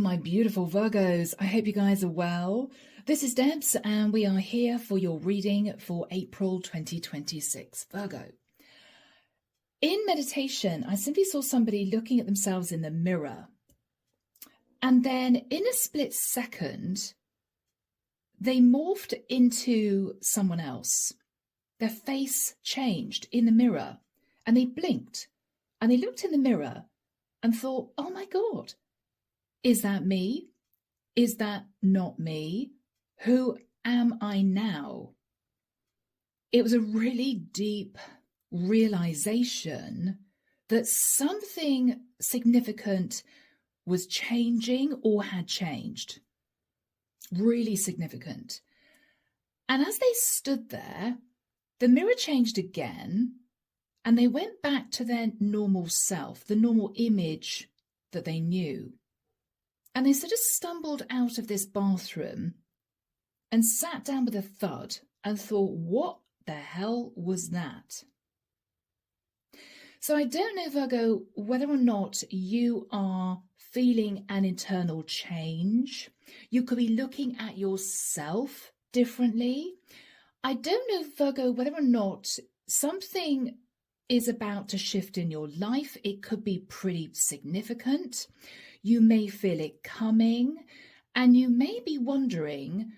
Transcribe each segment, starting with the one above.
my beautiful Virgos. I hope you guys are well. This is Debs, and we are here for your reading for April 2026, Virgo. In meditation, I simply saw somebody looking at themselves in the mirror. And then in a split second, they morphed into someone else. Their face changed in the mirror, and they blinked, and they looked in the mirror and thought, oh my God, is that me? Is that not me? Who am I now? It was a really deep realization that something significant was changing or had changed. Really significant. And as they stood there, the mirror changed again, and they went back to their normal self, the normal image that they knew. And they sort of stumbled out of this bathroom and sat down with a thud and thought, what the hell was that? So I don't know, Virgo, whether or not you are feeling an internal change. You could be looking at yourself differently. I don't know, Virgo, whether or not something is about to shift in your life. It could be pretty significant. You may feel it coming, and you may be wondering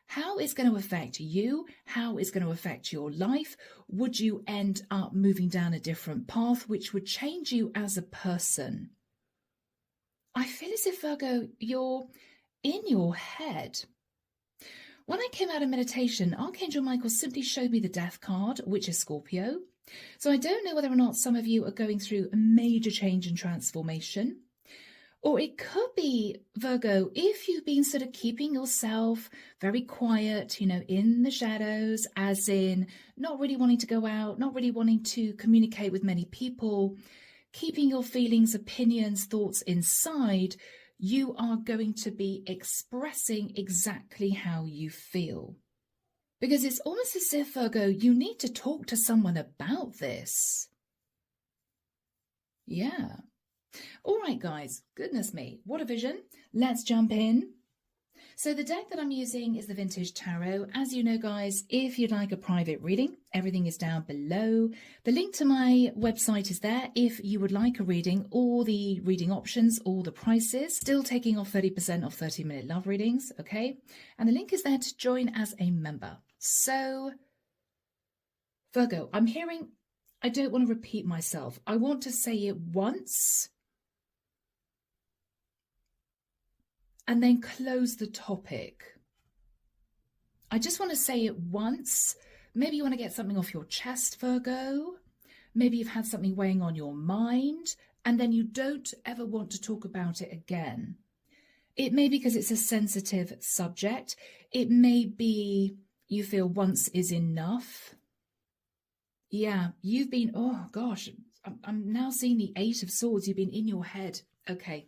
how it's going to affect you, how it's going to affect your life. Would you end up moving down a different path, which would change you as a person? I feel as if, Virgo, you're in your head. When I came out of meditation, Archangel Michael simply showed me the death card, which is Scorpio. So I don't know whether or not some of you are going through a major change and transformation. Or it could be, Virgo, if you've been sort of keeping yourself very quiet, in the shadows, as in not really wanting to go out, not really wanting to communicate with many people, keeping your feelings, opinions, thoughts inside, you are going to be expressing exactly how you feel. Because it's almost as if, Virgo, you need to talk to someone about this. Yeah. All right, guys, goodness me, what a vision. Let's jump in. So the deck that I'm using is the Vintage Tarot. As you know, guys, if you'd like a private reading, everything is down below. The link to my website is there if you would like a reading, all the reading options, all the prices, still taking off 30% off 30-minute love readings, okay? And the link is there to join as a member. So, Virgo, I'm hearing, I don't want to repeat myself. I want to say it once and then close the topic. I just want to say it once. Maybe you want to get something off your chest, Virgo. Maybe you've had something weighing on your mind, and then you don't ever want to talk about it again. It may be because it's a sensitive subject. It may be you feel once is enough. Yeah, you've been, oh gosh, I'm now seeing the Eight of Swords. You've been in your head. Okay,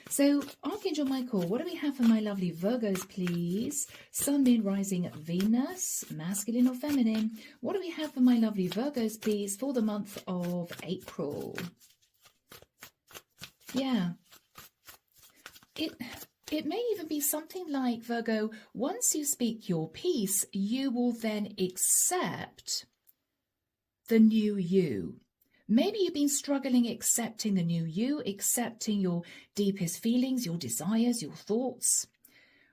so Archangel Michael, what do we have for my lovely Virgos, please? Sun, Moon, Rising, Venus, masculine or feminine? What do we have for my lovely Virgos, please, for the month of April? Yeah, it may even be something like, Virgo, once you speak your piece, you will then accept the new you. Maybe you've been struggling accepting the new you, accepting your deepest feelings, your desires, your thoughts.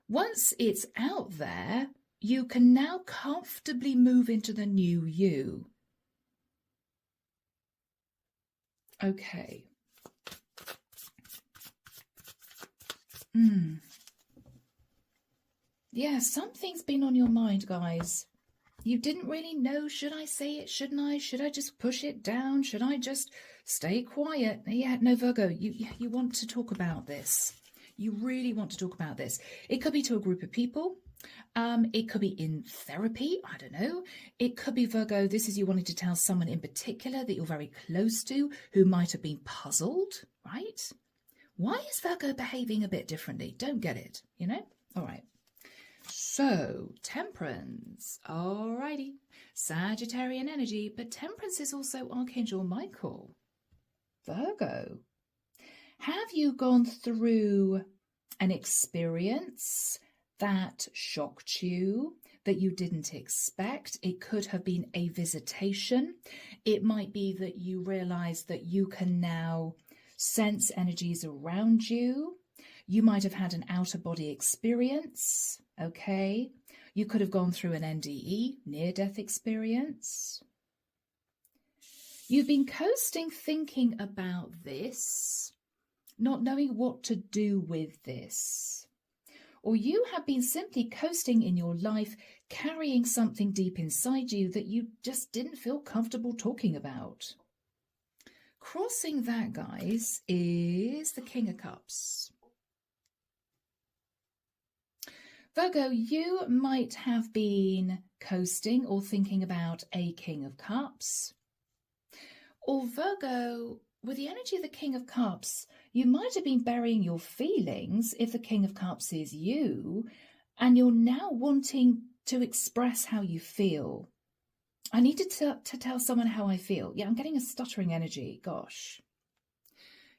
Once it's out there, you can now comfortably move into the new you. Okay. Yeah, something's been on your mind, guys. You didn't really know, should I say it, shouldn't I? Should I just push it down? Should I just stay quiet? Yeah, no, Virgo, you want to talk about this. You really want to talk about this. It could be to a group of people. It could be in therapy. I don't know. It could be, Virgo, this is you wanting to tell someone in particular that you're very close to who might have been puzzled, right? Why is Virgo behaving a bit differently? Don't get it, All right. So, Temperance, alrighty, Sagittarian energy, but Temperance is also Archangel Michael. Virgo, have you gone through an experience that shocked you, that you didn't expect. It could have been a visitation. It might be that you realize that you can now sense energies around you. You might have had an out-of-body experience, okay? You could have gone through an NDE, near-death experience. You've been coasting thinking about this, not knowing what to do with this. Or you have been simply coasting in your life, carrying something deep inside you that you just didn't feel comfortable talking about. Crossing that, guys, is the King of Cups. Virgo, you might have been coasting or thinking about a King of Cups. Or Virgo, with the energy of the King of Cups, you might have been burying your feelings if the King of Cups is you, and you're now wanting to express how you feel. I need to tell someone how I feel. Yeah, I'm getting a stuttering energy. Gosh.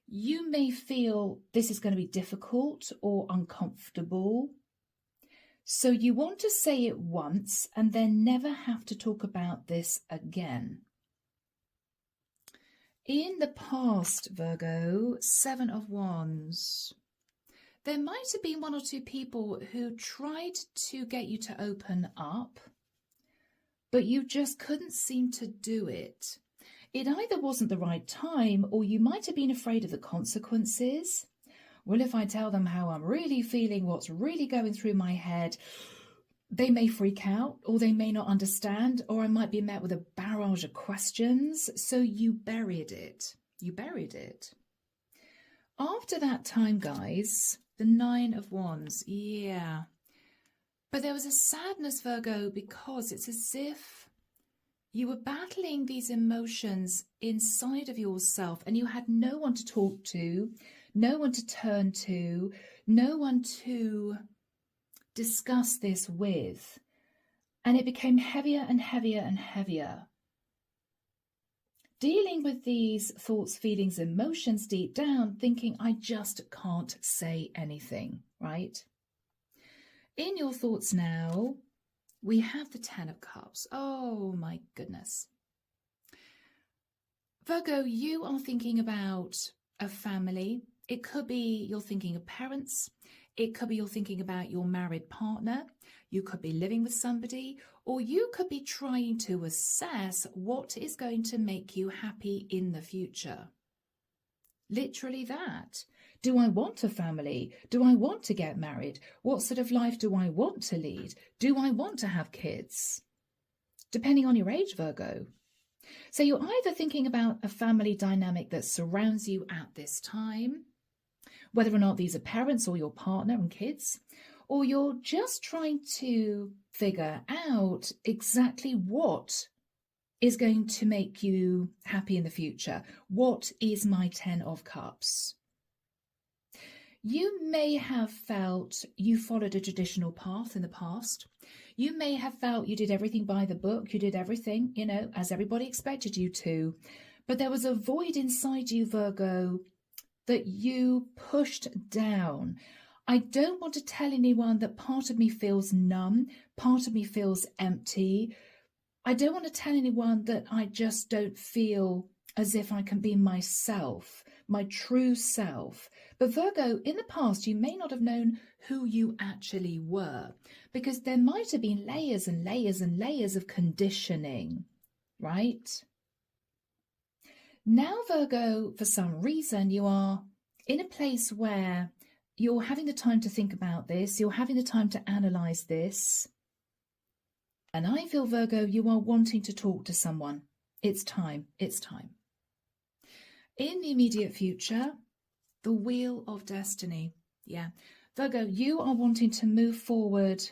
You may feel this is going to be difficult or uncomfortable. So you want to say it once and then never have to talk about this again. In the past, Virgo, 7 of Wands, there might have been one or two people who tried to get you to open up, but you just couldn't seem to do it. It either wasn't the right time, or you might have been afraid of the consequences. Well, if I tell them how I'm really feeling, what's really going through my head, they may freak out, or they may not understand, or I might be met with a barrage of questions. So you buried it. You buried it. After that time, guys, the 9 of Wands, yeah. But there was a sadness, Virgo, because it's as if you were battling these emotions inside of yourself and you had no one to talk to, no one to turn to, no one to discuss this with. And it became heavier and heavier and heavier. Dealing with these thoughts, feelings, emotions deep down, thinking, I just can't say anything, right? In your thoughts now, we have the 10 of Cups. Oh my goodness. Virgo, you are thinking about a family. It could be you're thinking of parents. It could be you're thinking about your married partner. You could be living with somebody, or you could be trying to assess what is going to make you happy in the future. Literally that. Do I want a family? Do I want to get married? What sort of life do I want to lead? Do I want to have kids? Depending on your age, Virgo. So you're either thinking about a family dynamic that surrounds you at this time, whether or not these are parents or your partner and kids, or you're just trying to figure out exactly what is going to make you happy in the future. What is my 10 of Cups? You may have felt you followed a traditional path in the past. You may have felt you did everything by the book. You did everything, as everybody expected you to. But there was a void inside you, Virgo, that you pushed down. I don't want to tell anyone that part of me feels numb, part of me feels empty. I don't want to tell anyone that I just don't feel as if I can be myself, my true self. But Virgo, in the past, you may not have known who you actually were, because there might have been layers and layers and layers of conditioning, right? Now, Virgo, for some reason, you are in a place where you're having the time to think about this. You're having the time to analyze this. And I feel, Virgo, you are wanting to talk to someone. It's time. It's time. In the immediate future, the Wheel of Destiny. Yeah. Virgo, you are wanting to move forward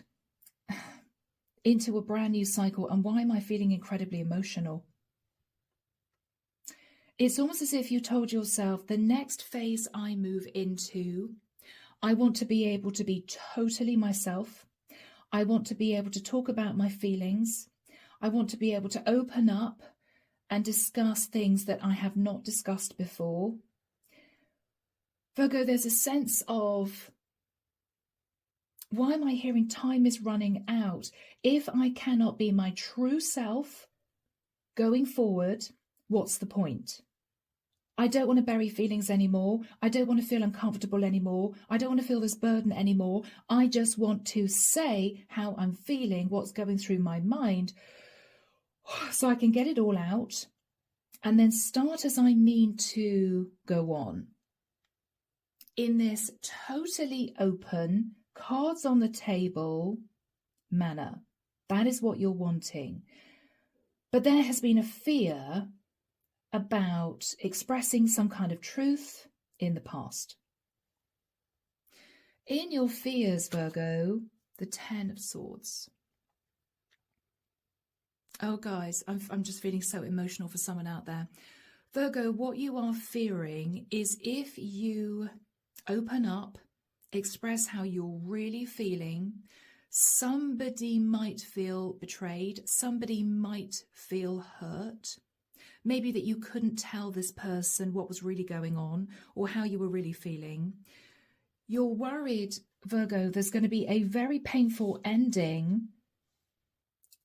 into a brand new cycle. And why am I feeling incredibly emotional? It's almost as if you told yourself, the next phase I move into, I want to be able to be totally myself. I want to be able to talk about my feelings. I want to be able to open up and discuss things that I have not discussed before. Virgo, there's a sense of Why am I hearing time is running out? If I cannot be my true self going forward, what's the point? I don't want to bury feelings anymore. I don't want to feel uncomfortable anymore. I don't want to feel this burden anymore. I just want to say how I'm feeling, what's going through my mind, so I can get it all out and then start as I mean to go on. In this totally open, cards on the table manner. That is what you're wanting. But there has been a fear about expressing some kind of truth in the past. In your fears, Virgo, the 10 of Swords. Oh, guys, I'm just feeling so emotional for someone out there. Virgo, what you are fearing is if you open up, express how you're really feeling, somebody might feel betrayed, somebody might feel hurt. Maybe that you couldn't tell this person what was really going on or how you were really feeling. You're worried, Virgo, there's going to be a very painful ending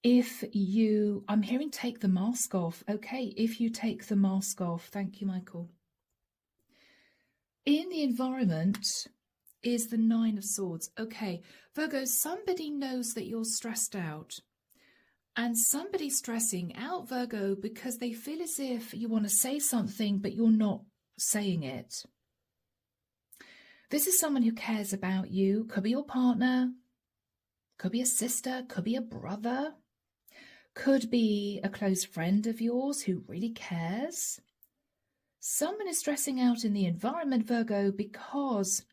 if you, I'm hearing take the mask off. Okay, if you take the mask off. Thank you, Michael. In the environment is the 9 of Swords. Okay, Virgo, somebody knows that you're stressed out. And somebody's stressing out, Virgo, because they feel as if you want to say something, but you're not saying it. This is someone who cares about you. Could be your partner, could be a sister, could be a brother, could be a close friend of yours who really cares. Someone is stressing out in the environment, Virgo, because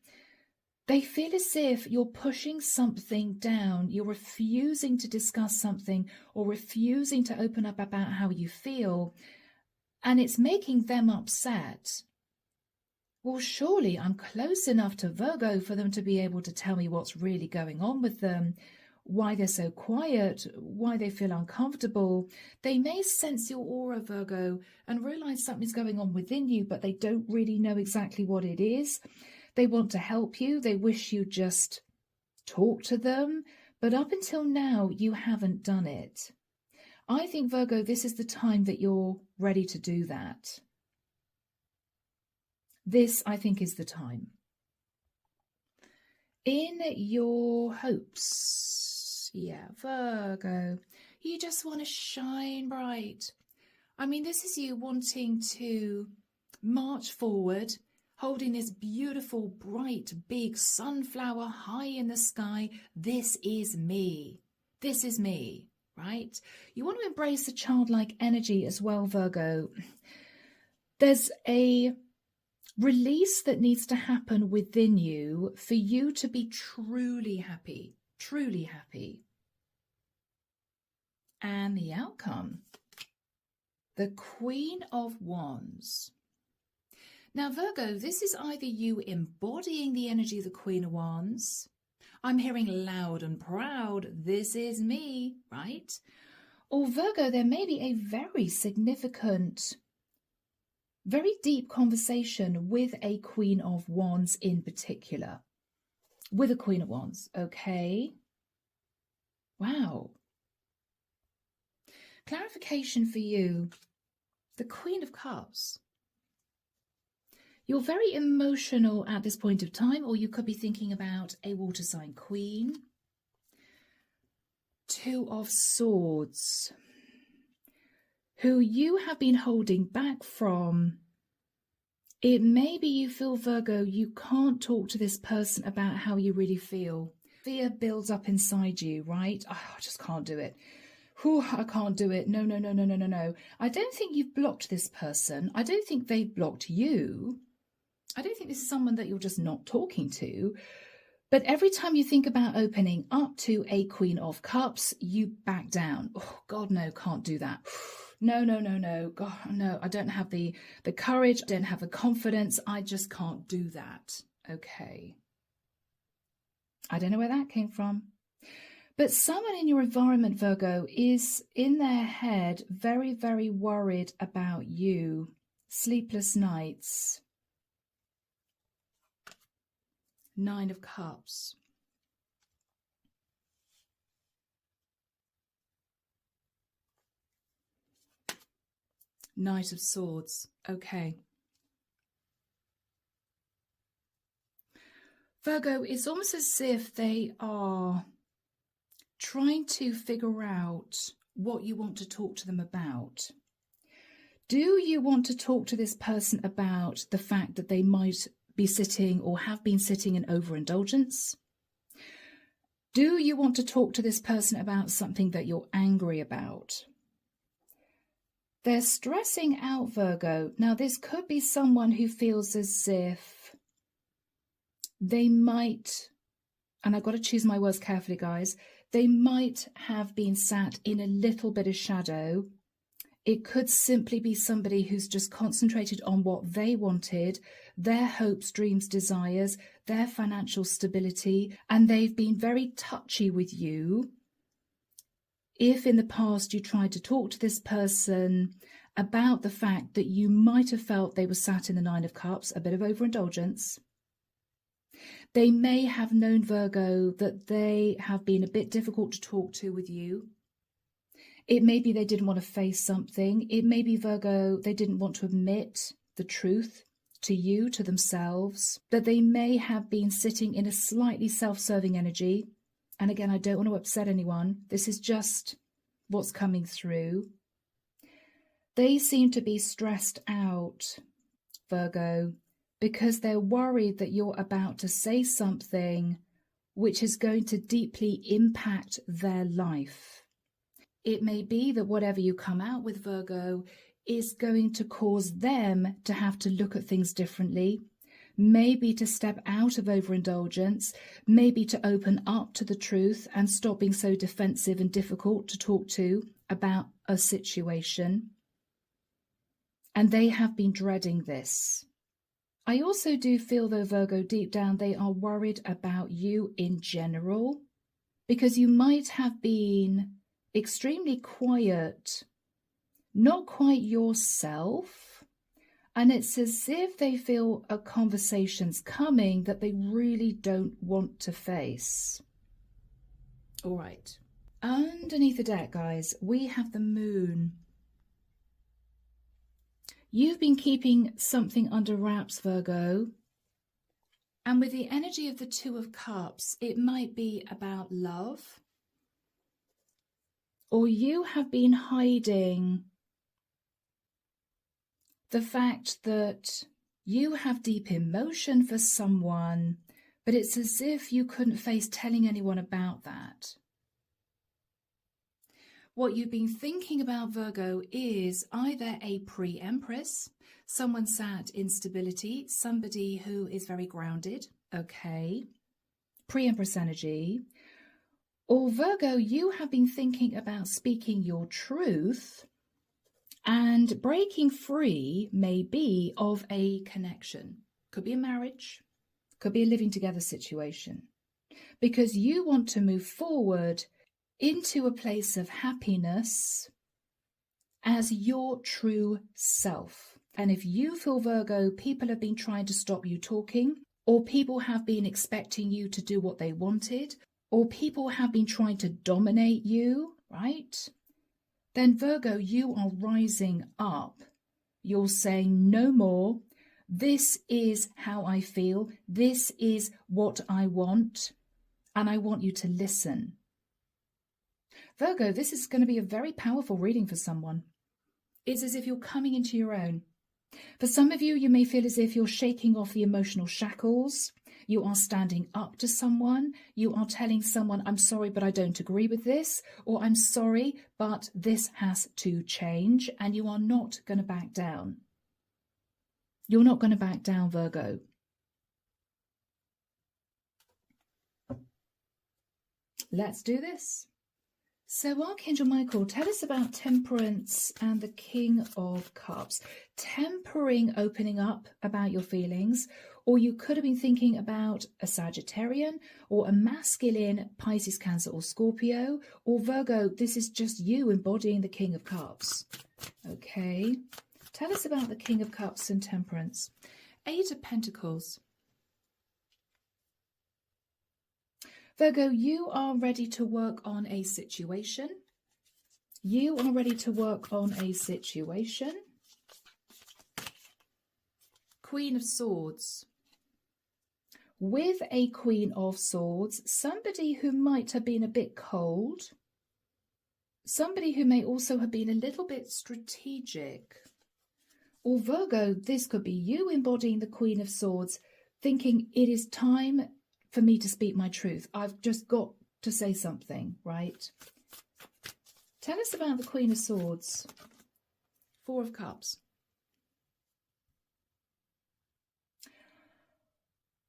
they feel as if you're pushing something down, you're refusing to discuss something or refusing to open up about how you feel, and it's making them upset. Well, surely I'm close enough to Virgo for them to be able to tell me what's really going on with them, why they're so quiet, why they feel uncomfortable. They may sense your aura, Virgo, and realize something's going on within you, but they don't really know exactly what it is. They want to help you. They wish you just talk to them. But up until now, you haven't done it. I think, Virgo, this is the time that you're ready to do that. This, I think, is the time. In your hopes, yeah, Virgo, you just want to shine bright. I mean, this is you wanting to march forward, holding this beautiful, bright, big sunflower high in the sky. This is me. This is me, right? You want to embrace the childlike energy as well, Virgo. There's a release that needs to happen within you for you to be truly happy, truly happy. And the outcome, the Queen of Wands. Now, Virgo, this is either you embodying the energy of the Queen of Wands. I'm hearing loud and proud, this is me, right? Or Virgo, there may be a very significant, very deep conversation with a Queen of Wands in particular. With a Queen of Wands, okay? Wow. Clarification for you, the Queen of Cups. You're very emotional at this point of time, or you could be thinking about a water sign queen. 2 of Swords, who you have been holding back from. It may be you feel, Virgo, you can't talk to this person about how you really feel. Fear builds up inside you, right? Oh, I just can't do it. Whew, I can't do it. No, no, no, no, no, no, no. I don't think you've blocked this person. I don't think they've blocked you. I don't think this is someone that you're just not talking to. But every time you think about opening up to a Queen of Cups, you back down. Oh, God, no, can't do that. No, no, no, no. God, no, I don't have the courage. I don't have the confidence. I just can't do that. Okay. I don't know where that came from. But someone in your environment, Virgo, is in their head very, very worried about you. Sleepless nights. 9 of Cups. Knight of Swords. Okay. Virgo, it's almost as if they are trying to figure out what you want to talk to them about. Do you want to talk to this person about the fact that they might be sitting or have been sitting in overindulgence? Do you want to talk to this person about something that you're angry about? They're stressing out, Virgo. Now, this could be someone who feels as if they might, and I've got to choose my words carefully, guys, they might have been sat in a little bit of shadow. It could simply be somebody who's just concentrated on what they wanted, their hopes, dreams, desires, their financial stability, and they've been very touchy with you. If in the past you tried to talk to this person about the fact that you might have felt they were sat in the Nine of Cups, a bit of overindulgence, they may have known, Virgo, that they have been a bit difficult to talk to with you. It may be they didn't want to face something. It may be, Virgo, they didn't want to admit the truth to you, to themselves, that they may have been sitting in a slightly self-serving energy. And again, I don't want to upset anyone. This is just what's coming through. They seem to be stressed out, Virgo, because they're worried that you're about to say something which is going to deeply impact their life. It may be that whatever you come out with, Virgo, is going to cause them to have to look at things differently, maybe to step out of overindulgence, maybe to open up to the truth and stop being so defensive and difficult to talk to about a situation. And they have been dreading this. I also do feel, though, Virgo, deep down, they are worried about you in general, because you might have been extremely quiet, not quite yourself, and it's as if they feel a conversation's coming that they really don't want to face. All right. Underneath the deck, guys, we have the Moon. You've been keeping something under wraps, Virgo. And with the energy of the Two of Cups, it might be about love. Or you have been hiding the fact that you have deep emotion for someone, but it's as if you couldn't face telling anyone about that. What you've been thinking about, Virgo, is either a pre-empress, someone sat in stability, somebody who is very grounded, okay, pre-empress energy, or Virgo, you have been thinking about speaking your truth and breaking free, maybe, of a connection. Could be a marriage, could be a living together situation, because you want to move forward into a place of happiness as your true self. And if you feel, Virgo, people have been trying to stop you talking, or people have been expecting you to do what they wanted, or people have been trying to dominate you, right? Then, Virgo, you are rising up. You're saying no more. This is how I feel. This is what I want. And I want you to listen. Virgo, this is going to be a very powerful reading for someone. It's as if you're coming into your own. For some of you, you may feel as if you're shaking off the emotional shackles. You are standing up to someone. You are telling someone, I'm sorry, but I don't agree with this. Or I'm sorry, but this has to change. And you are not going to back down. You're not going to back down, Virgo. Let's do this. So Archangel Michael, tell us about Temperance and the King of Cups. Tempering, opening up about your feelings, or you could have been thinking about a Sagittarian or a masculine Pisces, Cancer or Scorpio, or Virgo, this is just you embodying the King of Cups. Okay, tell us about the King of Cups and Temperance. Eight of Pentacles. Virgo, you are ready to work on a situation. You are ready to work on a situation. Queen of Swords. With a Queen of Swords, somebody who might have been a bit cold, somebody who may also have been a little bit strategic. Or Virgo, this could be you embodying the Queen of Swords, thinking it is time for me to speak my truth. I've just got to say something, right? Tell us about the Queen of Swords. Four of Cups.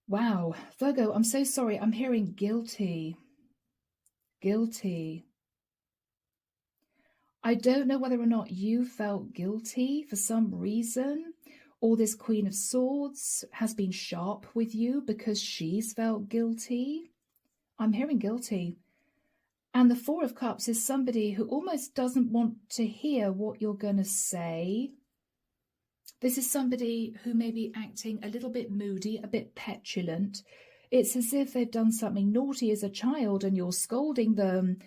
Wow, Virgo, I'm so sorry. I'm hearing guilty. Guilty. I don't know whether or not you felt guilty for some reason, or this Queen of Swords has been sharp with you because she's felt guilty. I'm hearing guilty. And the Four of Cups is somebody who almost doesn't want to hear what you're going to say. This is somebody who may be acting a little bit moody, a bit petulant. It's as if they've done something naughty as a child and you're scolding them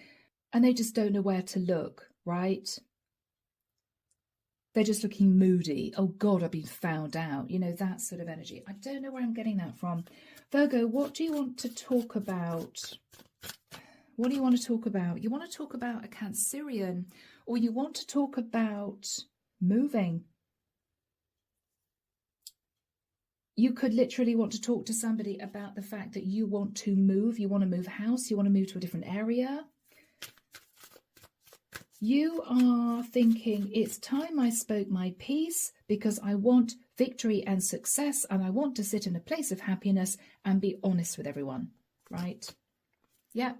and they just don't know where to look, right? They're just looking moody. Oh God, I've been found out. You know, that sort of energy. I don't know where I'm getting that from. Virgo, what do you want to talk about? What do you want to talk about? You want to talk about a Cancerian, or you want to talk about moving. You could literally want to talk to somebody about the fact that you want to move. You want to move house. You want to move to a different area. You are thinking, it's time I spoke my piece because I want victory and success and I want to sit in a place of happiness and be honest with everyone, right? Yeah.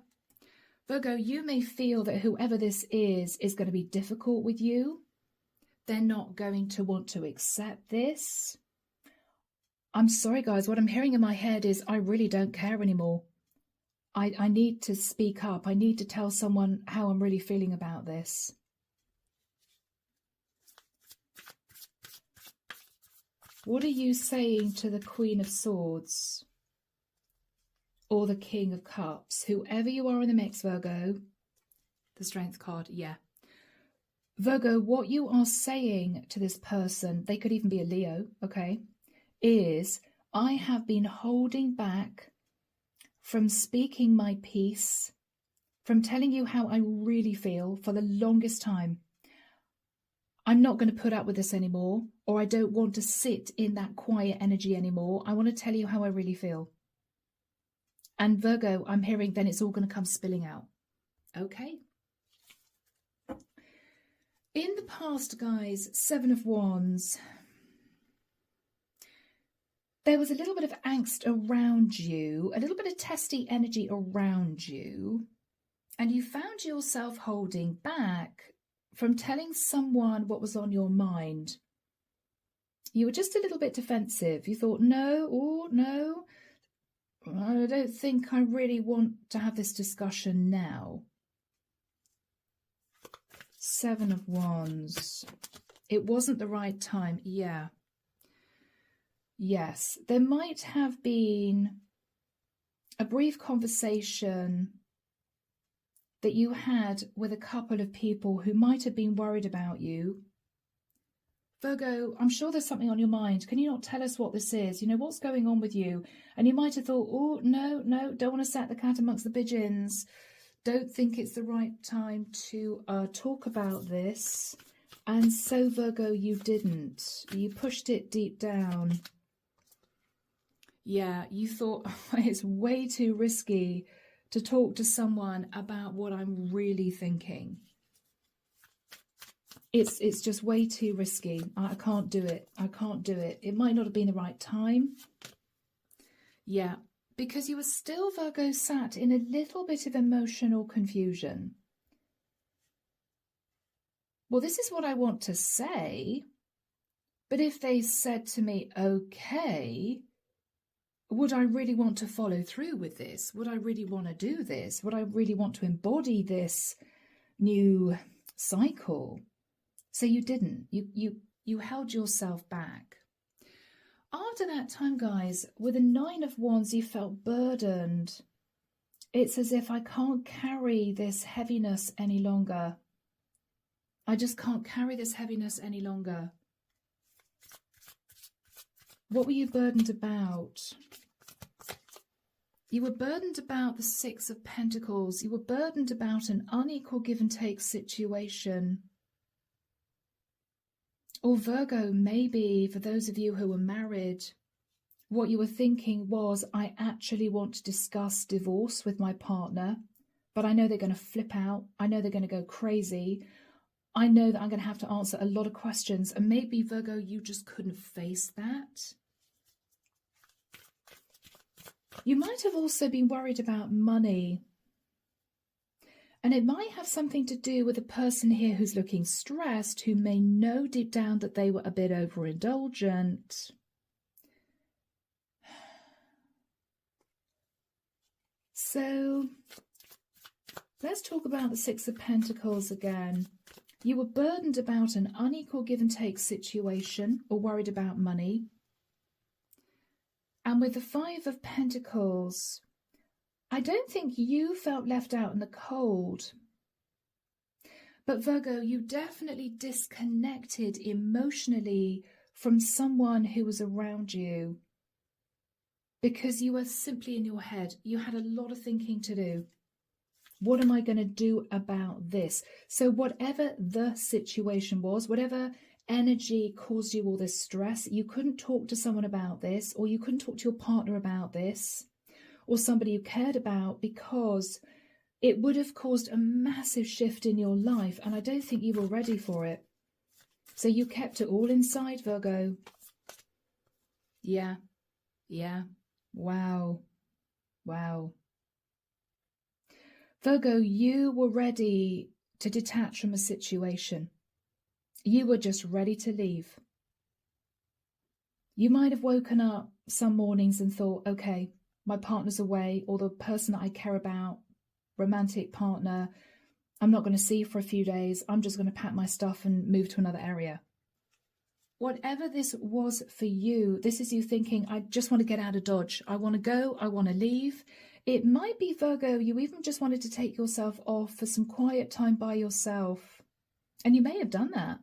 Virgo, you may feel that whoever this is going to be difficult with you. They're not going to want to accept this. I'm sorry, guys. What I'm hearing in my head is I really don't care anymore. I need to speak up. I need to tell someone how I'm really feeling about this. What are you saying to the Queen of Swords or the King of Cups? Whoever you are in the mix, Virgo. The Strength card, yeah. Virgo, what you are saying to this person, they could even be a Leo, okay, is I have been holding back from speaking my piece, from telling you how I really feel for the longest time. I'm not going to put up with this anymore, or I don't want to sit in that quiet energy anymore. I want to tell you how I really feel. And Virgo, I'm hearing then it's all going to come spilling out. Okay. In the past, guys, Seven of Wands, there was a little bit of angst around you, a little bit of testy energy around you, and you found yourself holding back from telling someone what was on your mind. You were just a little bit defensive. You thought, no, I don't think I really want to have this discussion now. Seven of Wands. It wasn't the right time. Yeah. Yes, there might have been a brief conversation that you had with a couple of people who might have been worried about you. Virgo, I'm sure there's something on your mind. Can you not tell us what this is? You know, what's going on with you? And you might have thought, oh, no, don't want to set the cat amongst the pigeons. Don't think it's the right time to talk about this. And so, Virgo, you didn't. You pushed it deep down. Yeah, you thought, it's way too risky to talk to someone about what I'm really thinking. It's just way too risky. I can't do it. I can't do it. It might not have been the right time. Yeah, because you were still, Virgo, sat in a little bit of emotional confusion. Well, this is what I want to say, but if they said to me, okay, would I really want to follow through with this? Would I really want to do this? Would I really want to embody this new cycle? So you didn't. You held yourself back. After that time, guys, with the Nine of Wands, you felt burdened. It's as if I can't carry this heaviness any longer. I just can't carry this heaviness any longer. What were you burdened about? You were burdened about the Six of Pentacles. You were burdened about an unequal give and take situation. Or Virgo, maybe for those of you who were married, what you were thinking was, I actually want to discuss divorce with my partner, but I know they're going to flip out. I know they're going to go crazy. I know that I'm going to have to answer a lot of questions. And maybe, Virgo, you just couldn't face that. You might have also been worried about money. And it might have something to do with a person here who's looking stressed, who may know deep down that they were a bit overindulgent. So let's talk about the Six of Pentacles again. You were burdened about an unequal give and take situation or worried about money. And with the Five of Pentacles, I don't think you felt left out in the cold. But Virgo, you definitely disconnected emotionally from someone who was around you because you were simply in your head. You had a lot of thinking to do. What am I going to do about this? So whatever the situation was, whatever energy caused you all this stress, you couldn't talk to someone about this, or you couldn't talk to your partner about this, or somebody you cared about, because it would have caused a massive shift in your life, and I don't think you were ready for it. So you kept it all inside, Virgo. Yeah. Wow. Virgo, you were ready to detach from a situation. You were just ready to leave. You might have woken up some mornings and thought, okay, my partner's away, or the person that I care about, romantic partner, I'm not going to see for a few days. I'm just going to pack my stuff and move to another area. Whatever this was for you, this is you thinking, I just want to get out of Dodge. I want to go. I want to leave. It might be, Virgo, you even just wanted to take yourself off for some quiet time by yourself. And you may have done that.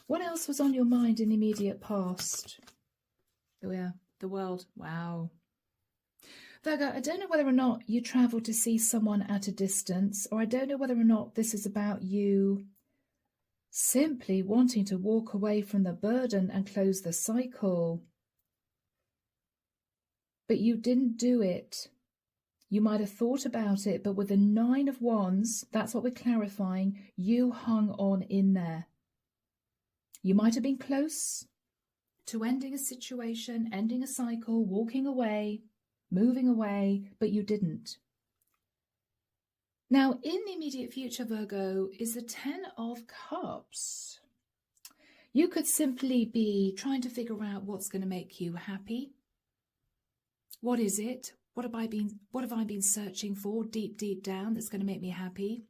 What else was on your mind in the immediate past? Oh yeah, the world. Wow. Virgo, I don't know whether or not you travel to see someone at a distance, or I don't know whether or not this is about you simply wanting to walk away from the burden and close the cycle. But you didn't do it. You might have thought about it, but with the Nine of Wands, that's what we're clarifying, you hung on in there. You might have been close to ending a situation, ending a cycle, walking away, moving away, but you didn't. Now, in the immediate future, Virgo, is the Ten of Cups. You could simply be trying to figure out what's going to make you happy. What is it? What have I been searching for deep down that's going to make me happy?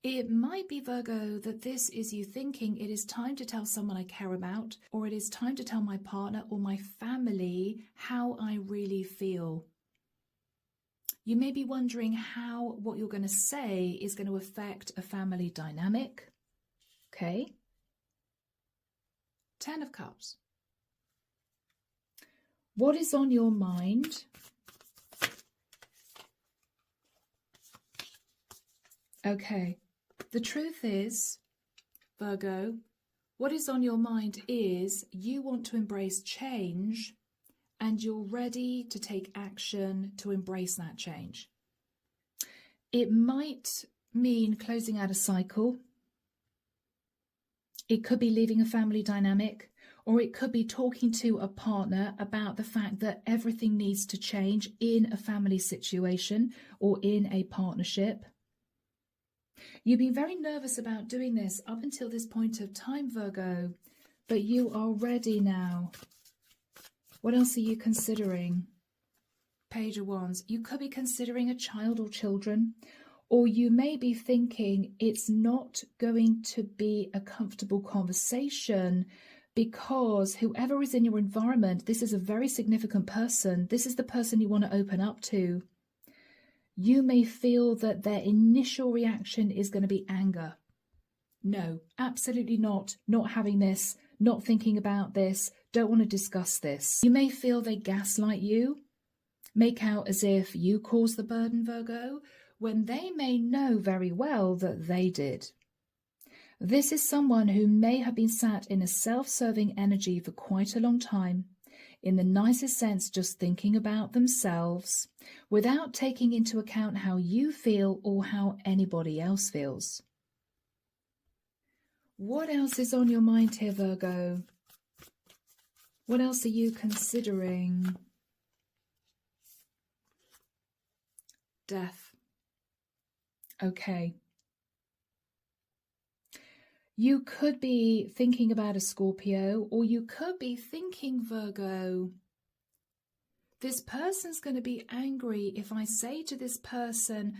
It might be, Virgo, that this is you thinking it is time to tell someone I care about, or it is time to tell my partner or my family how I really feel. You may be wondering how what you're going to say is going to affect a family dynamic. Okay. Ten of Cups. What is on your mind? Okay. The truth is, Virgo, what is on your mind is you want to embrace change and you're ready to take action to embrace that change. It might mean closing out a cycle. It could be leaving a family dynamic, or it could be talking to a partner about the fact that everything needs to change in a family situation or in a partnership. You've been very nervous about doing this up until this point of time, Virgo, but you are ready now. What else are you considering? Page of Wands. You could be considering a child or children, or you may be thinking it's not going to be a comfortable conversation because whoever is in your environment, this is a very significant person. This is the person you want to open up to. You may feel that their initial reaction is going to be anger. No, absolutely not. Not having this, not thinking about this, don't want to discuss this. You may feel they gaslight you, make out as if you caused the burden, Virgo, when they may know very well that they did. This is someone who may have been sat in a self-serving energy for quite a long time, in the nicest sense, just thinking about themselves, without taking into account how you feel or how anybody else feels. What else is on your mind here, Virgo? What else are you considering? Death. Okay. You could be thinking about a Scorpio, or you could be thinking, Virgo, this person's going to be angry if I say to this person,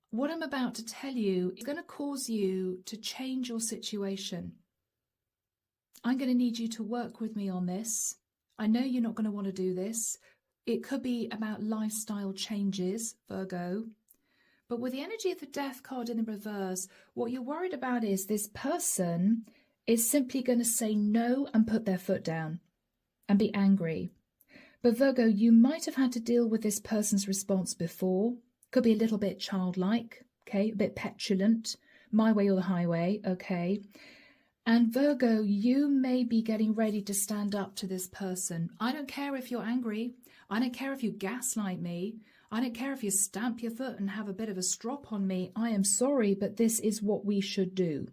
what I'm about to tell you is going to cause you to change your situation. I'm going to need you to work with me on this. I know you're not going to want to do this. It could be about lifestyle changes, Virgo. But with the energy of the Death card in the reverse, what you're worried about is this person is simply going to say no and put their foot down and be angry. But Virgo, you might have had to deal with this person's response before. Could be a little bit childlike, okay, a bit petulant, my way or the highway, okay. And Virgo, you may be getting ready to stand up to this person. I don't care if you're angry. I don't care if you gaslight me. I don't care if you stamp your foot and have a bit of a strop on me. I am sorry, but this is what we should do.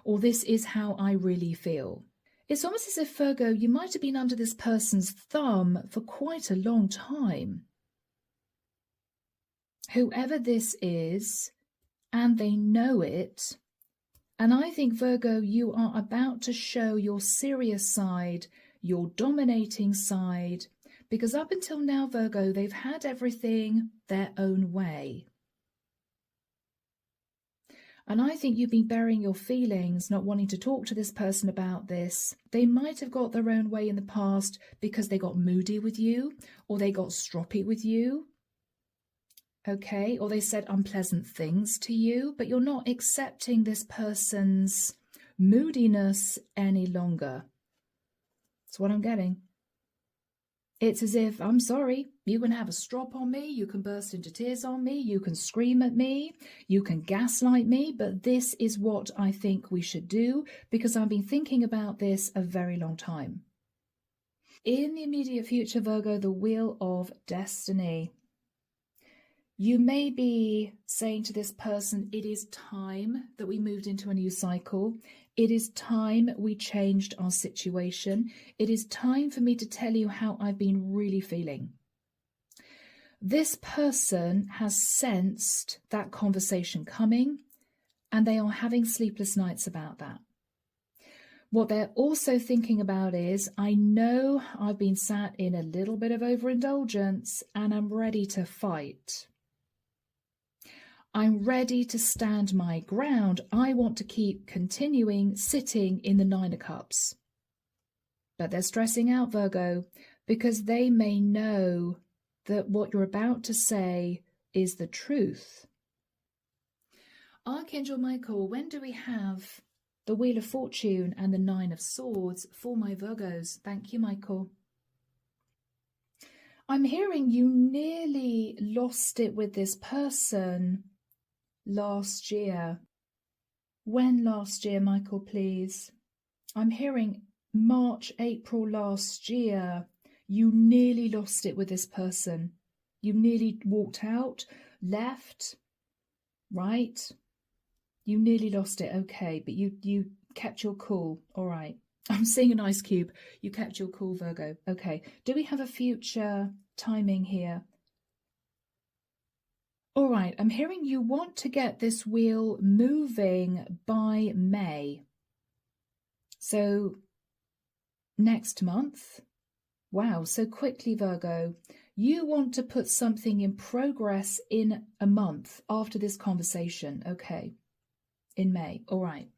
Or this is how I really feel. It's almost as if, Virgo, you might have been under this person's thumb for quite a long time. Whoever this is, and they know it. And I think, Virgo, you are about to show your serious side, your dominating side, because up until now, Virgo, they've had everything their own way. And I think you've been burying your feelings, not wanting to talk to this person about this. They might have got their own way in the past because they got moody with you, or they got stroppy with you. Okay, or they said unpleasant things to you, but you're not accepting this person's moodiness any longer. That's what I'm getting. It's as if, I'm sorry, you can have a strop on me, you can burst into tears on me, you can scream at me, you can gaslight me, but this is what I think we should do because I've been thinking about this a very long time. In the immediate future, Virgo, the Wheel of Destiny. You may be saying to this person, it is time that we moved into a new cycle. It is time we changed our situation. It is time for me to tell you how I've been really feeling. This person has sensed that conversation coming, and they are having sleepless nights about that. What they're also thinking about is, I know I've been sat in a little bit of overindulgence and I'm ready to fight. I'm ready to stand my ground. I want to keep continuing sitting in the Nine of Cups. But they're stressing out, Virgo, because they may know that what you're about to say is the truth. Archangel Michael, when do we have the Wheel of Fortune and the Nine of Swords for my Virgos? Thank you, Michael. I'm hearing you nearly lost it with this person last year. When last year, Michael, please? I'm hearing March, April last year. You nearly lost it with this person. You nearly walked out, left, right? You nearly lost it, okay, but you kept your cool. All right. I'm seeing an ice cube. You kept your cool, Virgo. Okay. Do we have a future timing here? All right, I'm hearing you want to get this wheel moving by May. So next month. Wow, so quickly, Virgo. You want to put something in progress in a month after this conversation. Okay, in May. All right.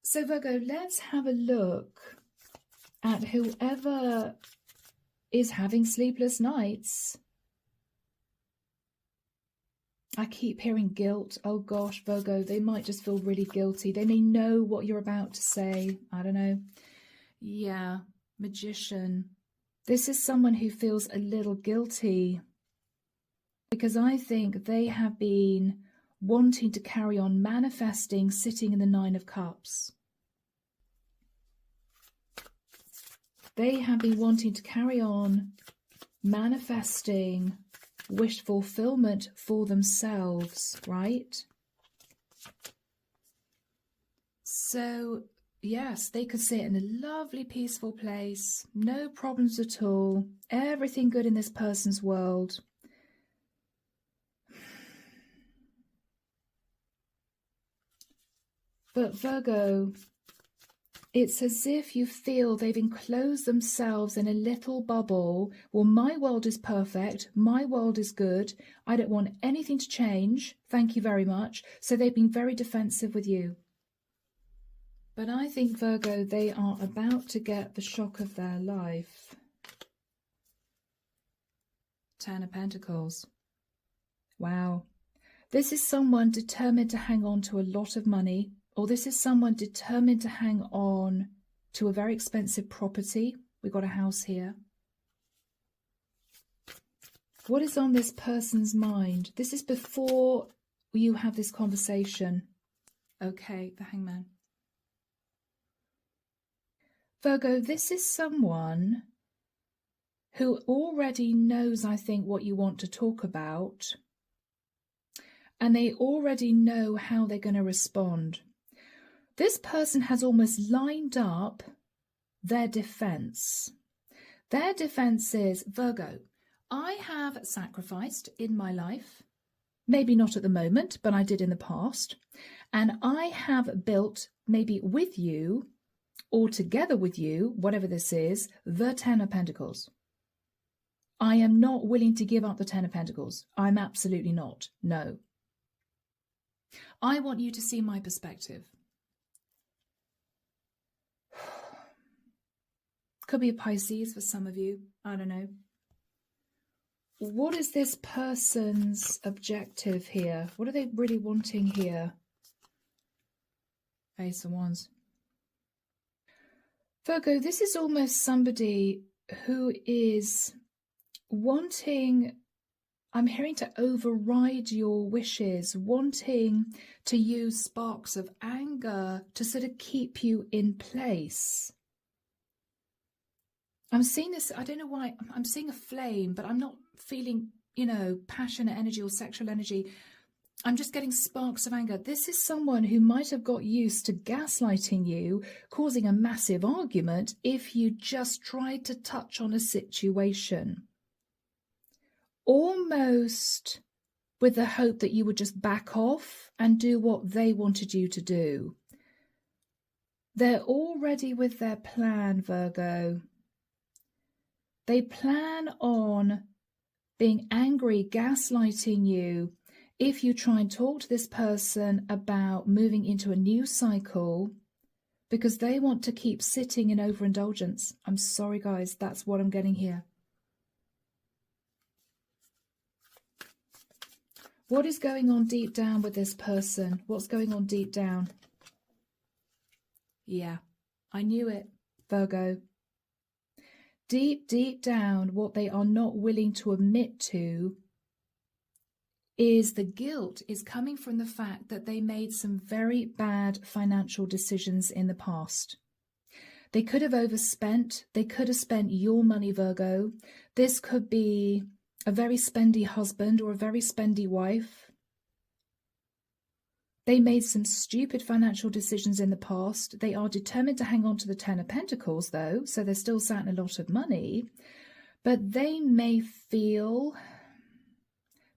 So Virgo, let's have a look at whoever is having sleepless nights. I keep hearing guilt. Oh gosh, Virgo, they might just feel really guilty. They may know what you're about to say. I don't know. Yeah, Magician. This is someone who feels a little guilty because I think they have been wanting to carry on manifesting, sitting in the Nine of Cups. They have been wanting to carry on manifesting wish fulfillment for themselves, right? So, yes, they could sit in a lovely, peaceful place, no problems at all, everything good in this person's world. But Virgo, it's as if you feel they've enclosed themselves in a little bubble. Well, my world is perfect. My world is good. I don't want anything to change. Thank you very much. So they've been very defensive with you. But I think, Virgo, they are about to get the shock of their life. Ten of Pentacles. Wow. This is someone determined to hang on to a lot of money. Or this is someone determined to hang on to a very expensive property. We've got a house here. What is on this person's mind? This is before you have this conversation. Okay, the Hangman. Virgo, this is someone who already knows, I think, what you want to talk about. And they already know how they're going to respond. This person has almost lined up their defense. Their defense is, Virgo, I have sacrificed in my life, maybe not at the moment, but I did in the past. And I have built, maybe with you or together with you, whatever this is, the Ten of Pentacles. I am not willing to give up the Ten of Pentacles. I'm absolutely not. No. I want you to see my perspective. Could be a Pisces for some of you. I don't know. What is this person's objective here? What are they really wanting here? Ace of Wands. Virgo, this is almost somebody who is wanting, I'm hearing, to override your wishes, wanting to use sparks of anger to sort of keep you in place. I'm seeing this, I don't know why, I'm seeing a flame, but I'm not feeling, passionate energy or sexual energy. I'm just getting sparks of anger. This is someone who might have got used to gaslighting you, causing a massive argument if you just tried to touch on a situation. Almost with the hope that you would just back off and do what they wanted you to do. They're already with their plan, Virgo. They plan on being angry, gaslighting you, if you try and talk to this person about moving into a new cycle, because they want to keep sitting in overindulgence. I'm sorry, guys, that's what I'm getting here. What is going on deep down with this person? What's going on deep down? Yeah, I knew it, Virgo. Deep, deep down, what they are not willing to admit to is the guilt is coming from the fact that they made some very bad financial decisions in the past. They could have overspent. They could have spent your money, Virgo. This could be a very spendy husband or a very spendy wife. They made some stupid financial decisions in the past. They are determined to hang on to the Ten of Pentacles, though, so they're still sat in a lot of money. But they may feel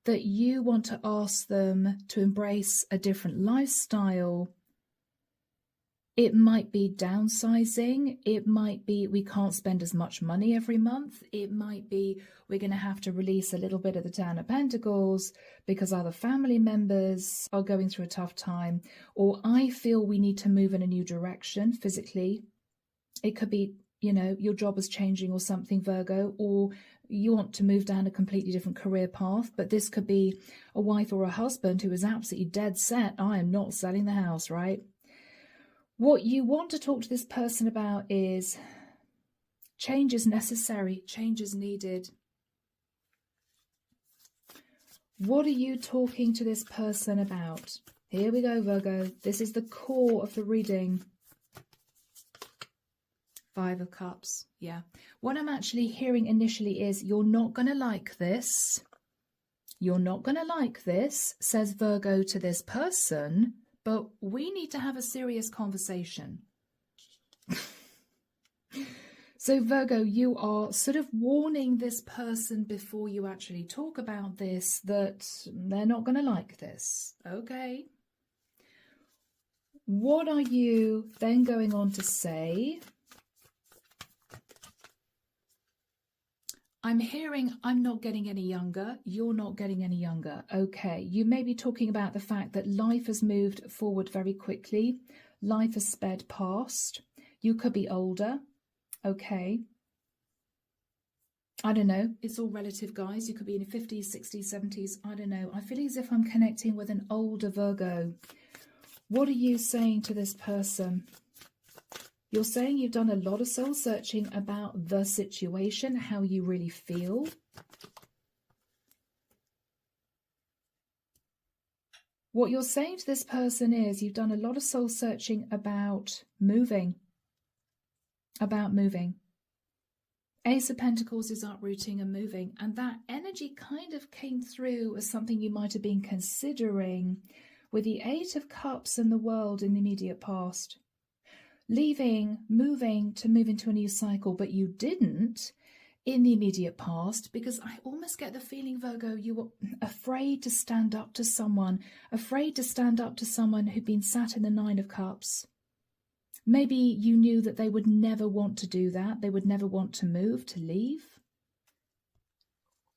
that you want to ask them to embrace a different lifestyle. It might be downsizing. It might be we can't spend as much money every month. It might be we're going to have to release a little bit of the Ten of Pentacles because other family members are going through a tough time. Or I feel we need to move in a new direction physically. It could be, your job is changing or something, Virgo. Or you want to move down a completely different career path, but this could be a wife or a husband who is absolutely dead set, I am not selling the house, right? What you want to talk to this person about is change is necessary, change is needed. What are you talking to this person about? Here we go, Virgo. This is the core of the reading. Five of Cups. Yeah. What I'm actually hearing initially is you're not going to like this. You're not going to like this, says Virgo to this person, but we need to have a serious conversation. So Virgo, you are sort of warning this person before you actually talk about this that they're not going to like this. Okay. What are you then going on to say? I'm hearing I'm not getting any younger. You're not getting any younger. Okay. You may be talking about the fact that life has moved forward very quickly. Life has sped past. You could be older. Okay. I don't know. It's all relative, guys. You could be in your 50s, 60s, 70s. I don't know. I feel as if I'm connecting with an older Virgo. What are you saying to this person? You're saying you've done a lot of soul searching about the situation, how you really feel. What you're saying to this person is you've done a lot of soul searching about moving. About moving. Ace of Pentacles is uprooting and moving, and that energy kind of came through as something you might have been considering with the Eight of Cups and the World in the immediate past. Leaving, moving to move into a new cycle, but you didn't in the immediate past because I almost get the feeling, Virgo, you were afraid to stand up to someone, who'd been sat in the Nine of Cups. Maybe you knew that they would never want to do that. They would never want to move, to leave.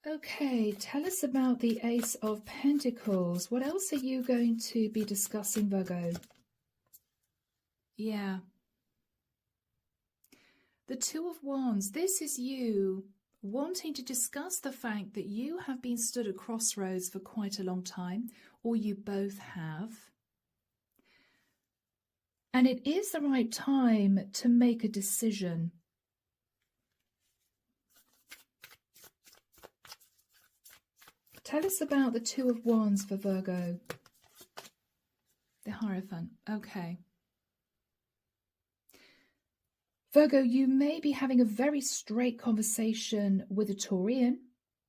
Okay, tell us about the Ace of Pentacles. What else are you going to be discussing, Virgo? Yeah. The Two of Wands. This is you wanting to discuss the fact that you have been stood at crossroads for quite a long time, or you both have. And it is the right time to make a decision. Tell us about the Two of Wands for Virgo. The Hierophant. Okay. Virgo, you may be having a very straight conversation with a Taurian,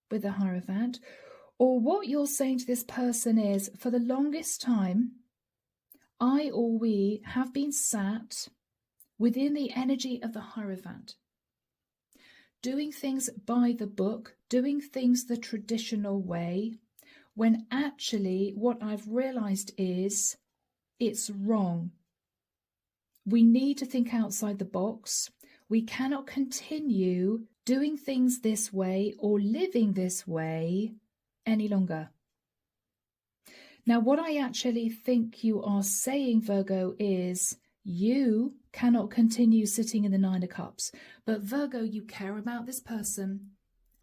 with the Hierophant, or what you're saying to this person is, for the longest time, I or we have been sat within the energy of the Hierophant, doing things by the book, doing things the traditional way, when actually what I've realized is it's wrong. We need to think outside the box. We cannot continue doing things this way or living this way any longer. Now, what I actually think you are saying, Virgo, is you cannot continue sitting in the Nine of Cups. But Virgo, you care about this person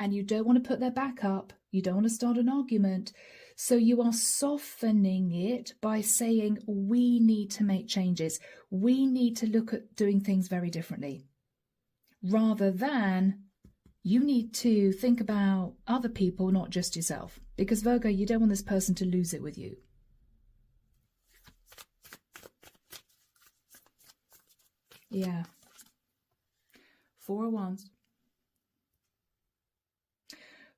and you don't want to put their back up. You don't want to start an argument. So you are softening it by saying we need to make changes. We need to look at doing things very differently. Rather than you need to think about other people, not just yourself. Because Virgo, you don't want this person to lose it with you. Yeah. Four of Wands.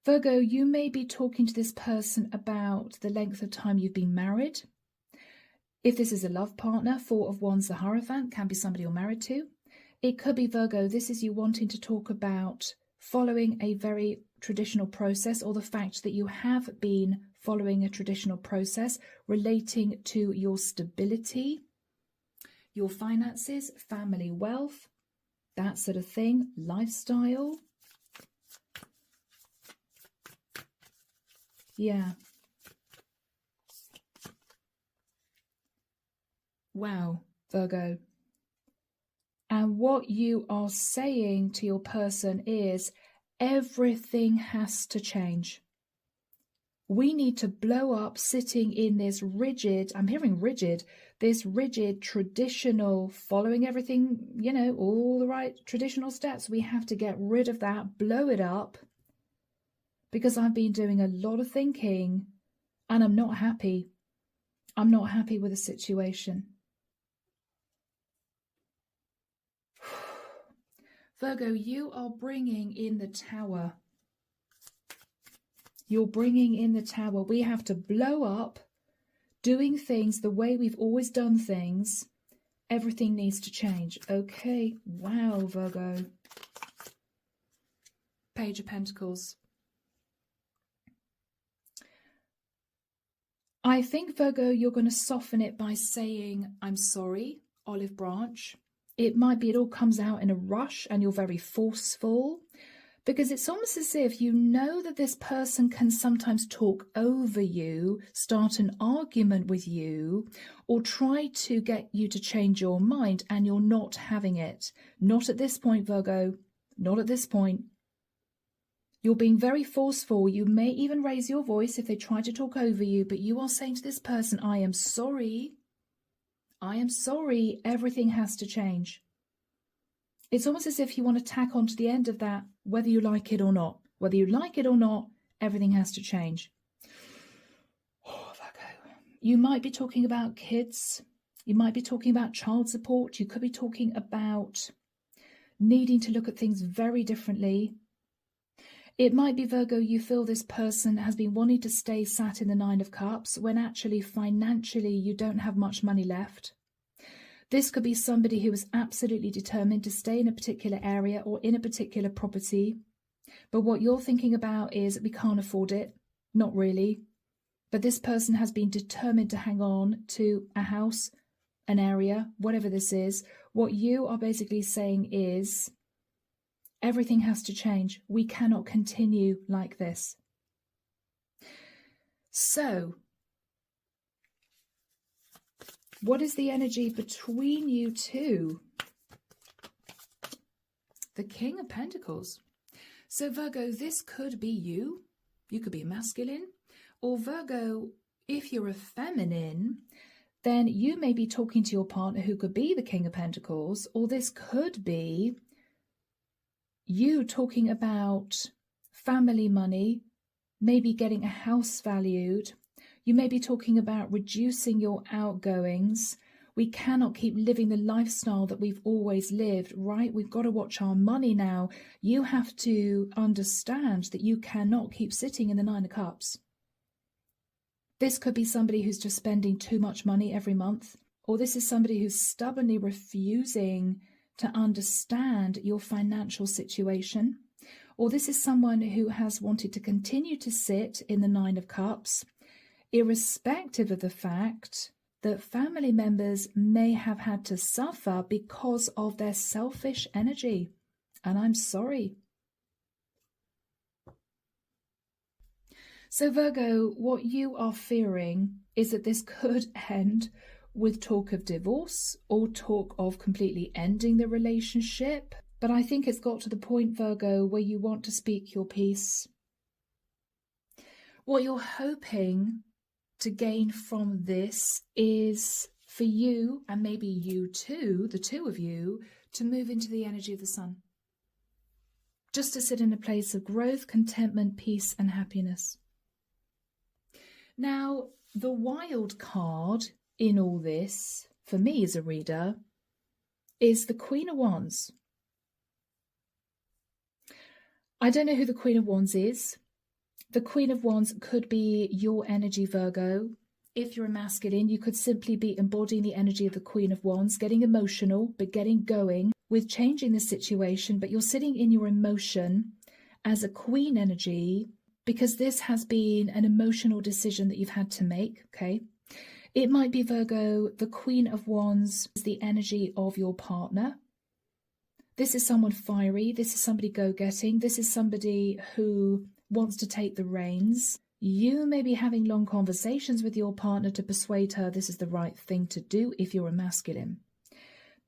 Virgo, you may be talking to this person about the length of time you've been married. If this is a love partner, Four of Wands, the Hierophant, can be somebody you're married to. It could be, Virgo, this is you wanting to talk about following a very traditional process, or the fact that you have been following a traditional process relating to your stability, your finances, family wealth, that sort of thing, lifestyle. Yeah. Wow, Virgo. And what you are saying to your person is, Everything has to change. We need to blow up sitting in this rigid, I'm hearing rigid, this rigid, traditional, following everything, you know, all the right traditional steps. We have to get rid of that, blow it up, because I've been doing a lot of thinking and I'm not happy. I'm not happy with the situation. Virgo, you are bringing in the Tower. You're bringing in the Tower. We have to blow up doing things the way we've always done things. Everything needs to change. Okay. Wow, Virgo. Page of Pentacles. I think, Virgo, you're going to soften it by saying, I'm sorry, olive branch. It might be it all comes out in a rush and you're very forceful, because it's almost as if you know that this person can sometimes talk over you, start an argument with you, or try to get you to change your mind, and you're not having it. Not at this point, Virgo. Not at this point. You're being very forceful. You may even raise your voice if they try to talk over you, but you are saying to this person, I am sorry. I am sorry. Everything has to change. It's almost as if you want to tack on to the end of that, whether you like it or not. Whether you like it or not, everything has to change. Oh, Virgo. You might be talking about kids. You might be talking about child support. You could be talking about needing to look at things very differently. It might be, Virgo, you feel this person has been wanting to stay sat in the Nine of Cups when actually financially you don't have much money left. This could be somebody who is absolutely determined to stay in a particular area or in a particular property. But what you're thinking about is we can't afford it. Not really. But this person has been determined to hang on to a house, an area, whatever this is. What you are basically saying is everything has to change. We cannot continue like this. So, what is the energy between you two? The King of Pentacles. So Virgo, this could be you. You could be masculine. Or Virgo, if you're a feminine, then you may be talking to your partner who could be the King of Pentacles. Or this could be you talking about family money, maybe getting a house valued. You may be talking about reducing your outgoings. We cannot keep living the lifestyle that we've always lived, right? We've got to watch our money now. You have to understand that you cannot keep sitting in the Nine of Cups. This could be somebody who's just spending too much money every month, or this is somebody who's stubbornly refusing to understand your financial situation, or this is someone who has wanted to continue to sit in the Nine of Cups, irrespective of the fact that family members may have had to suffer because of their selfish energy. And I'm sorry. So Virgo, what you are fearing is that this could end with talk of divorce or talk of completely ending the relationship. But I think it's got to the point, Virgo, where you want to speak your piece. What you're hoping to gain from this is for you, and maybe you too, the two of you, to move into the energy of the sun. Just to sit in a place of growth, contentment, peace, and happiness. Now, the wild card in all this, for me as a reader, is the Queen of Wands. I don't know who the Queen of Wands is. The Queen of Wands could be your energy, Virgo. If you're a masculine, you could simply be embodying the energy of the Queen of Wands, getting emotional, but getting going with changing the situation. But you're sitting in your emotion as a queen energy because this has been an emotional decision that you've had to make, okay? It might be, Virgo, the Queen of Wands is the energy of your partner. This is someone fiery. This is somebody go-getting. This is somebody who wants to take the reins. You may be having long conversations with your partner to persuade her this is the right thing to do if you're a masculine.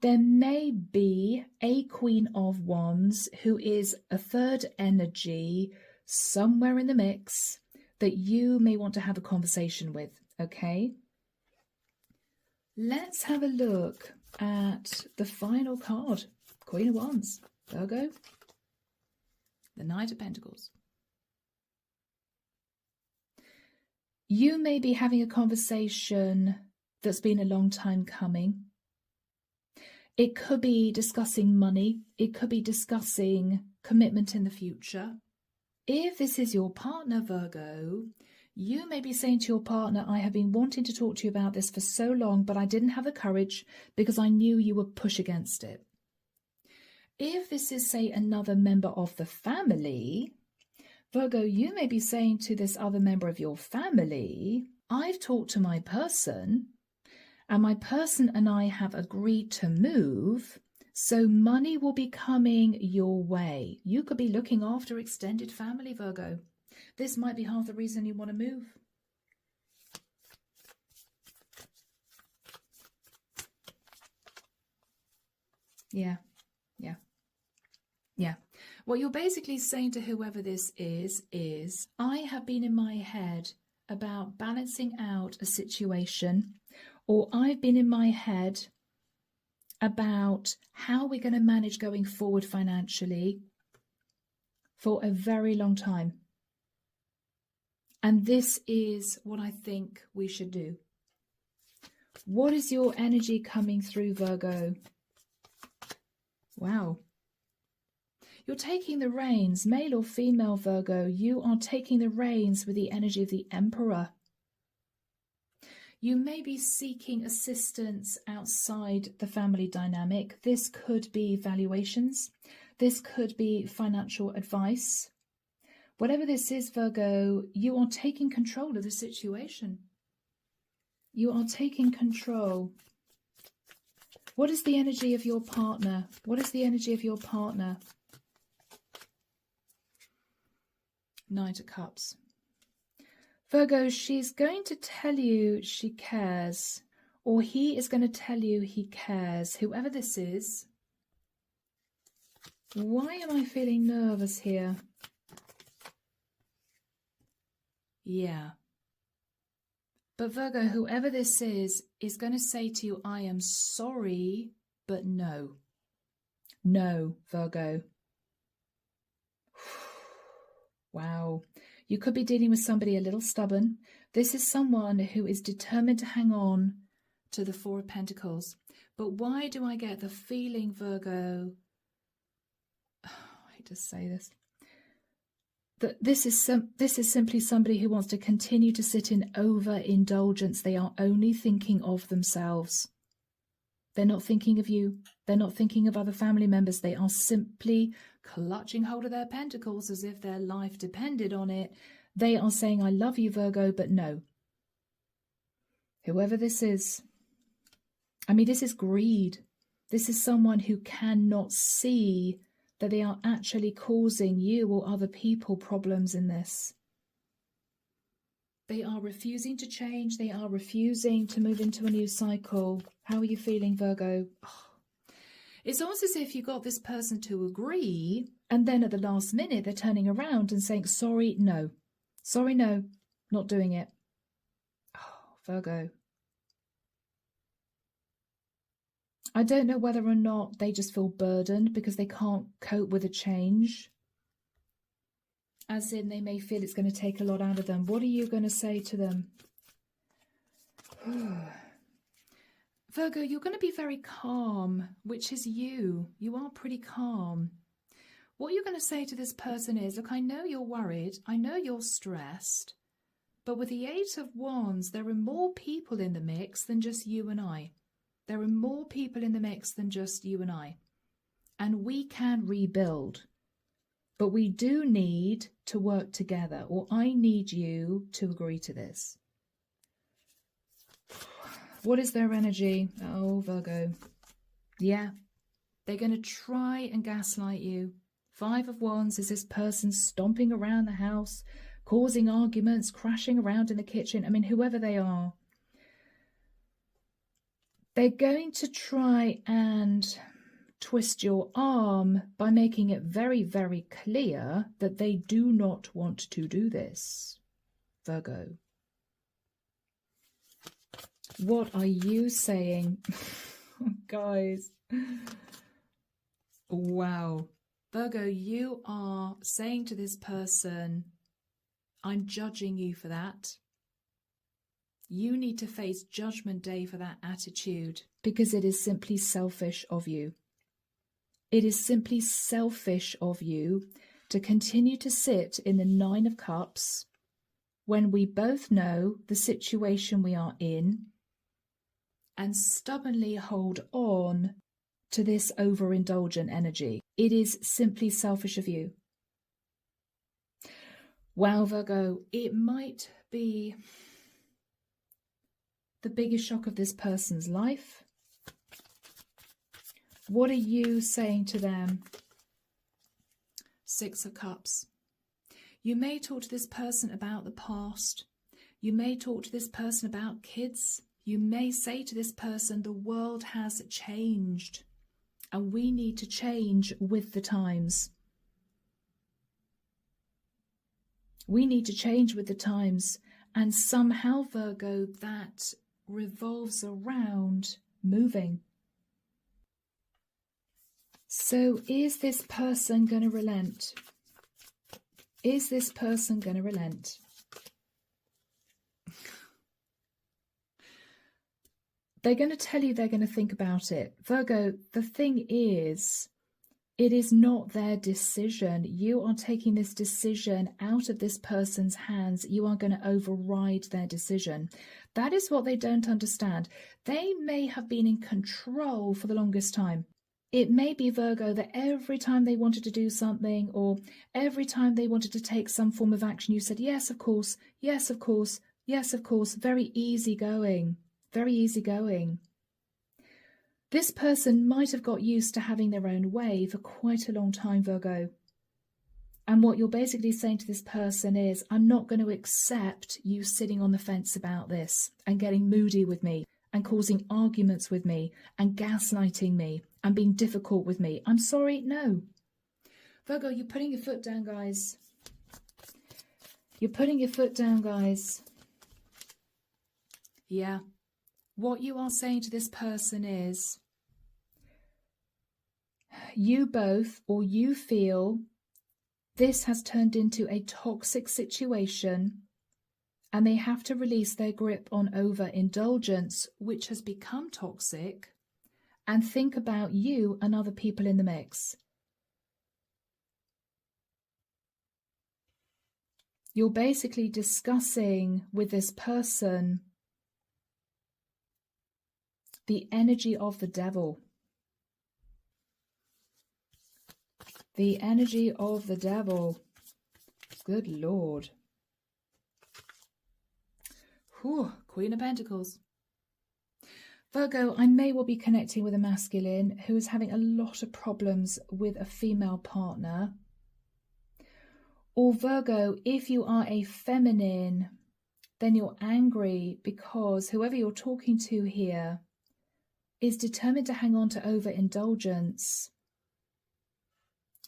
There may be a Queen of Wands who is a third energy somewhere in the mix that you may want to have a conversation with, okay? Let's have a look at the final card. Queen of Wands, Virgo, the Knight of Pentacles. You may be having a conversation that's been a long time coming. It could be discussing money. It could be discussing commitment in the future. If this is your partner, Virgo, you may be saying to your partner, I have been wanting to talk to you about this for so long, but I didn't have the courage because I knew you would push against it. If this is, say, another member of the family, Virgo, you may be saying to this other member of your family, I've talked to my person, and my person and I have agreed to move, so money will be coming your way. You could be looking after extended family, Virgo. This might be half the reason you want to move. Yeah. What you're basically saying to whoever this is, I have been in my head about balancing out a situation, or I've been in my head about how we're going to manage going forward financially for a very long time. And this is what I think we should do. What is your energy coming through, Virgo? Wow. You're taking the reins, male or female, Virgo. You are taking the reins with the energy of the Emperor. You may be seeking assistance outside the family dynamic. This could be valuations. This could be financial advice. Whatever this is, Virgo, you are taking control of the situation. You are taking control. What is the energy of your partner? What is the energy of your partner? Knight of Cups. Virgo, she's going to tell you she cares, or he is going to tell you he cares. Whoever this is. Why am I feeling nervous here? Yeah. But Virgo, whoever this is going to say to you, I am sorry, but no. No, Virgo. Wow. You could be dealing with somebody a little stubborn. This is someone who is determined to hang on to the Four of Pentacles. But why do I get the feeling, Virgo, I hate to say this, that this is simply somebody who wants to continue to sit in overindulgence. They are only thinking of themselves. They're not thinking of you. They're not thinking of other family members. They are simply clutching hold of their pentacles as if their life depended on it. They are saying, I love you, Virgo, but no. Whoever this is, I mean, this is greed. This is someone who cannot see that they are actually causing you or other people problems in this. They are refusing to change. They are refusing to move into a new cycle. How are you feeling, Virgo? Oh. It's almost as if you got this person to agree, and then at the last minute, they're turning around and saying, sorry, no. Sorry, no, not doing it. Oh, Virgo. I don't know whether or not they just feel burdened because they can't cope with a change. As in, they may feel it's going to take a lot out of them. What are you going to say to them? Virgo, you're going to be very calm, which is you. You are pretty calm. What you're going to say to this person is, look, I know you're worried. I know you're stressed. But with the Eight of Wands, there are more people in the mix than just you and I. There are more people in the mix than just you and I. And we can rebuild. But we do need to work together, or I need you to agree to this. What is their energy? Oh, Virgo. Yeah, they're going to try and gaslight you. Five of Wands is this person stomping around the house, causing arguments, crashing around in the kitchen. I mean, whoever they are, They're going to try and twist your arm by making it very, very clear that they do not want to do this, Virgo. What are you saying? Guys. Wow. Virgo, you are saying to this person, I'm judging you for that. You need to face Judgment Day for that attitude because it is simply selfish of you. It is simply selfish of you to continue to sit in the Nine of Cups when we both know the situation we are in and stubbornly hold on to this overindulgent energy. It is simply selfish of you. Wow, Virgo, it might be the biggest shock of this person's life. What are you saying to them? Six of Cups. You may talk to this person about the past. You may talk to this person about kids. You may say to this person, the world has changed and we need to change with the times. We need to change with the times. And somehow, Virgo, that revolves around moving. So is this person going to relent? Is this person going to relent? They're going to tell you they're going to think about it. Virgo, the thing is, it is not their decision. You are taking this decision out of this person's hands. You are going to override their decision. That is what they don't understand. They may have been in control for the longest time. It may be, Virgo, that every time they wanted to do something or every time they wanted to take some form of action, you said, yes, of course, yes, of course, yes, of course. Very easygoing, very easygoing. This person might have got used to having their own way for quite a long time, Virgo. And what you're basically saying to this person is, I'm not going to accept you sitting on the fence about this and getting moody with me and causing arguments with me and gaslighting me and being difficult with me. I'm sorry, no. Virgo, you're putting your foot down, guys. You're putting your foot down, guys. Yeah. What you are saying to this person is, you both, or you feel this has turned into a toxic situation and they have to release their grip on overindulgence, which has become toxic, and think about you and other people in the mix. You're basically discussing with this person the energy of the devil. The energy of the devil. Good Lord. Whew, Queen of Pentacles. Virgo, I may well be connecting with a masculine who is having a lot of problems with a female partner. Or Virgo, if you are a feminine, then you're angry because whoever you're talking to here is determined to hang on to overindulgence.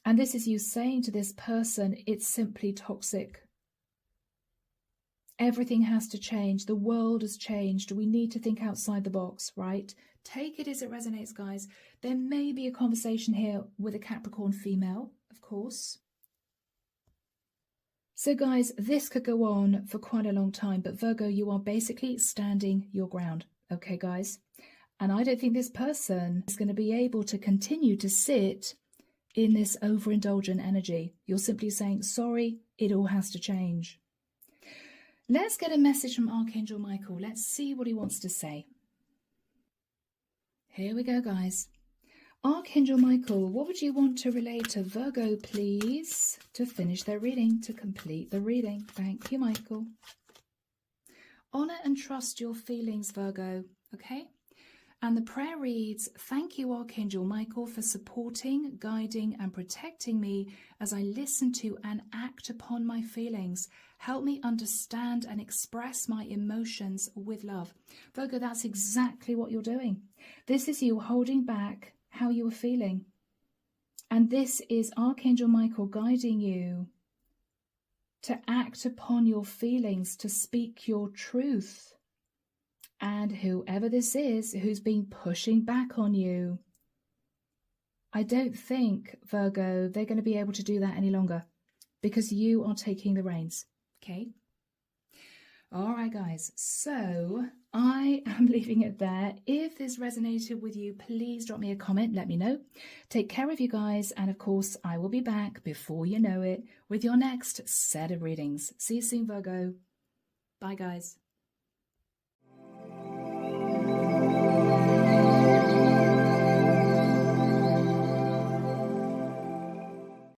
And this is you saying to this person, it's simply toxic. Everything has to change. The world has changed. We need to think outside the box, right? Take it as it resonates, guys. There may be a conversation here with a Capricorn female, of course. So, guys, this could go on for quite a long time. But, Virgo, you are basically standing your ground. Okay, guys? And I don't think this person is going to be able to continue to sit in this overindulgent energy. You're simply saying, sorry, it all has to change. Let's get a message from Archangel Michael. Let's see what he wants to say. Here we go, guys. Archangel Michael, what would you want to relay to Virgo, please, to finish their reading, to complete the reading? Thank you, Michael. Honor and trust your feelings, Virgo, okay? And the prayer reads, "Thank you, Archangel Michael, for supporting, guiding, and protecting me as I listen to and act upon my feelings. Help me understand and express my emotions with love." Virgo, that's exactly what you're doing. This is you holding back how you are feeling. And this is Archangel Michael guiding you to act upon your feelings, to speak your truth. And whoever this is who's been pushing back on you, I don't think, Virgo, they're going to be able to do that any longer because you are taking the reins. Okay? All right, guys. So I am leaving it there. If this resonated with you, please drop me a comment. Let me know. Take care of you guys. And of course, I will be back before you know it with your next set of readings. See you soon, Virgo. Bye, guys.